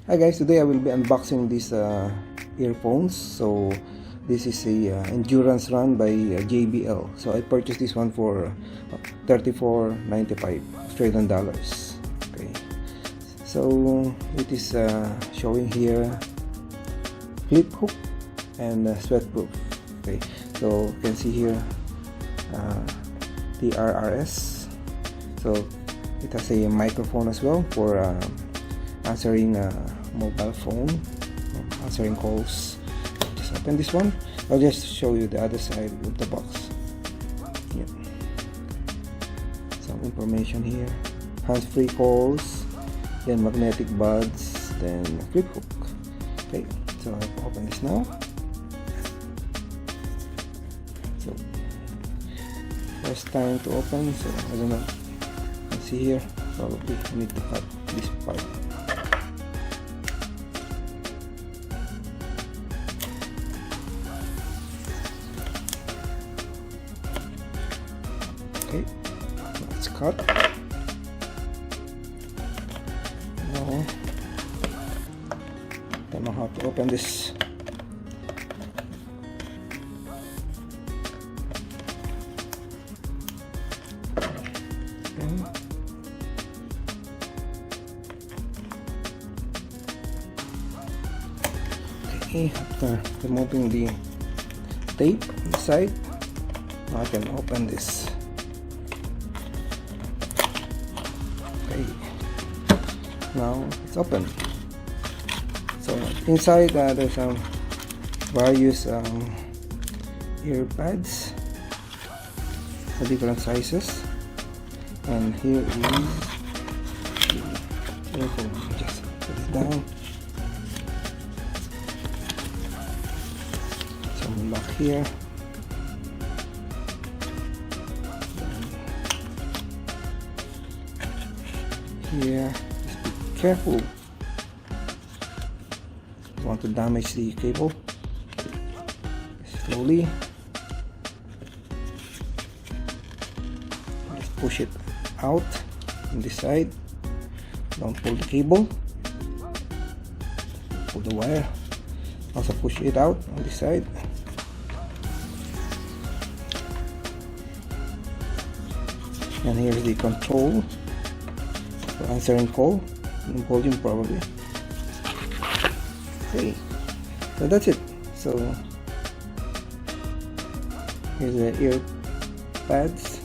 Hi guys, today I will be unboxing these earphones. So this is a endurance run by JBL. So I purchased this one for $34.95 Australian dollars. Okay, so it is showing here flip hook and sweat proof. Okay, so you can see here the RRS. So it has a microphone as well for answering mobile phone, answering calls. Just open this one. I'll just show you the other side of the box. Yeah. Some information here. Hands-free calls, then magnetic buds, then flip hook. Okay, so I'll open this now. So first time to open, so I don't know. Let's see here. Probably I need to cut this part. Okay, let's cut. Now, don't know how to open this. Okay, after removing the tape inside, now I can open this. Okay, now it's open. So inside there's some various earpads for different sizes, and here is the earphone. Just put it down. Some lock here. Here, just be careful. Don't want to damage the cable. Slowly, just push it out on this side. Don't pull the cable. Pull the wire. Also push it out on this side. And here's the control for answering call and volume probably. Okay, so that's it. So here's the ear pads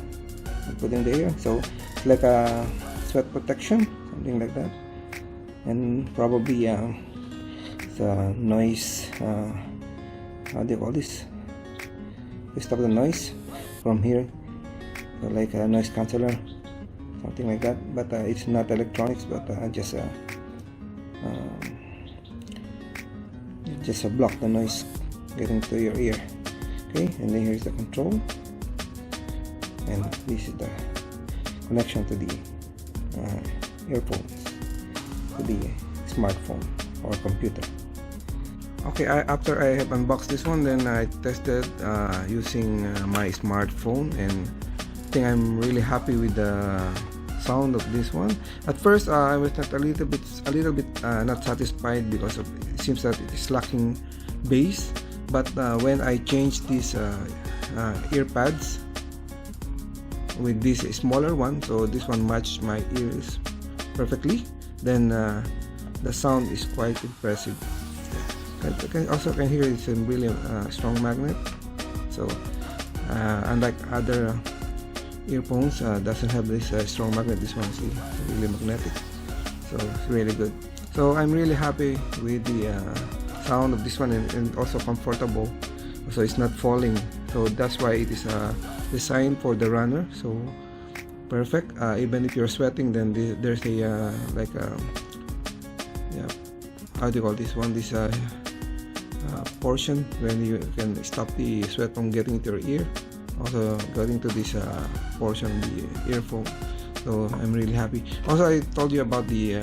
I put in the ear. So it's like a sweat protection, something like that. And probably it's a noise, how do you call this? To stop the noise from here. So like a noise canceller, something like that, but it's not electronics, but just block the noise getting to your ear. Okay, and then here's the control, and this is the connection to the earphones, to the smartphone or computer. Okay, after I have unboxed this one, then I tested using my smartphone, and I think I'm really happy with the sound of this one. At first, I was not a little bit not satisfied because it seems that it is lacking bass. But when I changed these ear pads with this smaller one, so this one matched my ears perfectly, then the sound is quite impressive. I also can hear it's a really strong magnet. So unlike other earphones, doesn't have this strong magnet. This one is really magnetic, so it's really good. So I'm really happy with the sound of this one, and also comfortable, so it's not falling. So that's why it is designed for the runner. So perfect. Even if you're sweating, then there's a like a, yeah, how do you call this one, this portion when you can stop the sweat from getting to your ear, also going to this portion of the earphone. So I'm really happy. Also, I told you about the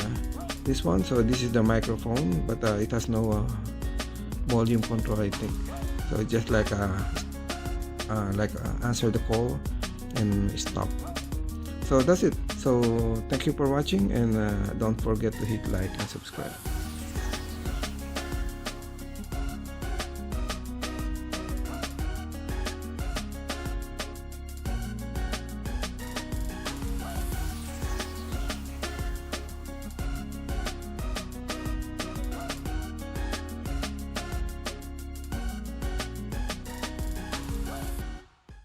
this one. So this is the microphone, but it has no volume control, I think. So it's just like answer the call and stop. So that's it. So thank you for watching, and don't forget to hit like and subscribe.